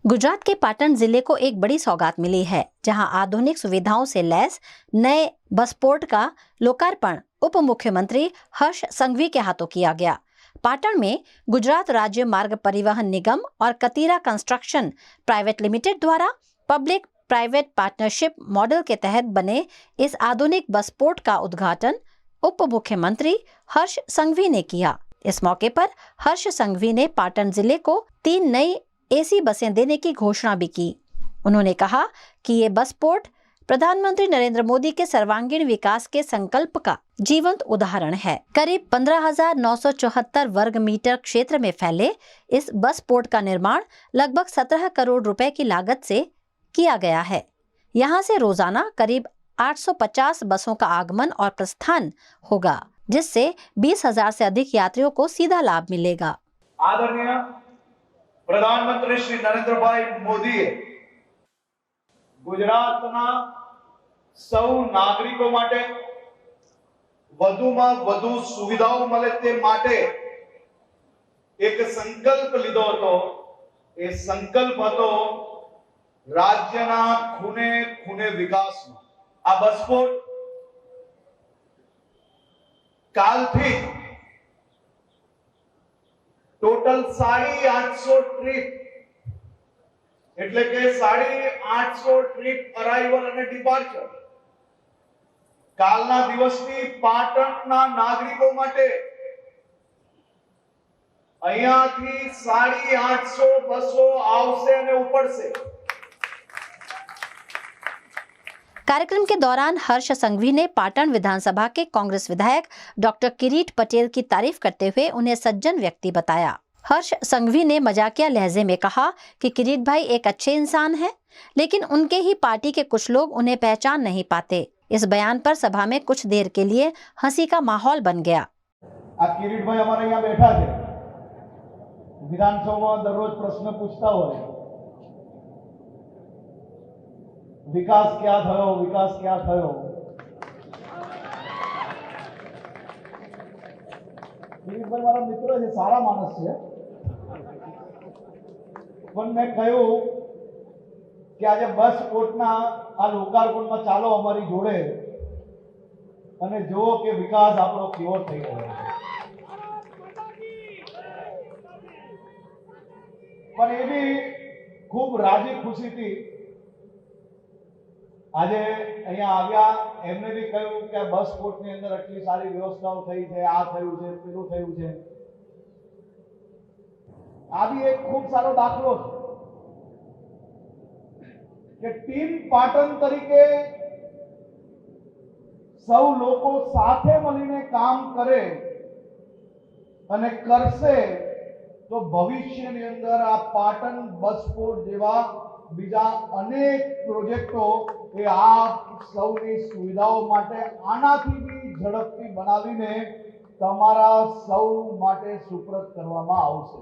गुजरात के पाटन जिले को एक बड़ी सौगात मिली है, जहां आधुनिक सुविधाओं से लैस नए बस पोर्ट का लोकार्पण उप मुख्यमंत्री हर्ष संघवी के हाथों किया गया। पाटन में गुजरात राज्य मार्ग परिवहन निगम और कतीरा कंस्ट्रक्शन प्राइवेट लिमिटेड द्वारा पब्लिक प्राइवेट पार्टनरशिप मॉडल के तहत बने इस आधुनिक बस पोर्ट का उद्घाटन उप मुख्यमंत्री हर्ष संघवी ने किया। इस मौके पर हर्ष संघवी ने पाटन जिले को 3 नई एसी बसें देने की घोषणा भी की। उन्होंने कहा कि ये बस पोर्ट प्रधानमंत्री नरेंद्र मोदी के सर्वांगीण विकास के संकल्प का जीवंत उदाहरण है। करीब 15,974 वर्ग मीटर क्षेत्र में फैले इस बस पोर्ट का निर्माण लगभग 17 करोड़ रुपए की लागत से किया गया है। यहाँ से रोजाना करीब 850 बसों का आगमन और प्रस्थान होगा, जिससे 20,000 से अधिक यात्रियों को सीधा लाभ मिलेगा। आदरणीय प्रधानमंत्री श्री नरेंद्र भाई मोदी गुजरातना सौ नागरिकों माटे વધુમાં વધુ સુવિધાઓ મળે તે માટે એક સંકલ્પ લીધો હતો। એ સંકલ્પ હતો રાજ્યના ખૂણે ખૂણે વિકાસનો। આ બસપોર્ટ કાલથી टोटल 850 ट्रिप એટલે કે 850 ટ્રીપ અરાઇવલ અને ડિપાર્ચર કાલના દિવસથી પાટણના નાગરિકો માટે અહીંયાથી 850 બસો આવશે અને ઉપડશે। कार्यक्रम के दौरान हर्ष संघवी ने पाटन विधानसभा के कांग्रेस विधायक डॉक्टर किरीट पटेल की तारीफ करते हुए उन्हें सज्जन व्यक्ति बताया। हर्ष संघवी ने मजाकिया लहजे में कहा कि किरीट भाई एक अच्छे इंसान हैं, लेकिन उनके ही पार्टी के कुछ लोग उन्हें पहचान नहीं पाते। इस बयान पर सभा में कुछ देर के लिए हंसी का माहौल बन गया। किरीट भाई हमारे यहाँ बैठा है, विधानसभा में दररोज प्रश्न पूछता हो, विकास क्या थयो, विकास क्या थयो। किरीट भाई मारा मित्र है, सारा मानस है, पण मैं कहूं कि आज बस पोर्टना आ लोकार्पण में चालो अमारी जोड़े अने जो के विकास आपणो केवो थई रह्यो छे। पण ए भी खूब राजी खुशी थी आज अहींया आव्या। एमने भी कह્યું કે બસ પોર્ટની અંદર આટલી સારી વ્યવસ્થાઓ થઈ છે, આ થયું છે, પેલું થયું છે। આ भी એક ખૂબ સારો દાખલો છે કે ટીમ પાટણ તરીકે સૌ લોકો સાથે મળીને કામ કરે અને કરશે તો ભવિષ્યની અંદર આ પાટણ બસ પોર્ટ જેવા બીજા અનેક પ્રોજેક્ટો એ આ સૌની સુવિધાઓ માટે આનાથી બી ઝડપથી બનાવીને તમારા સૌ માટે સુપ્રત કરવામાં આવશે।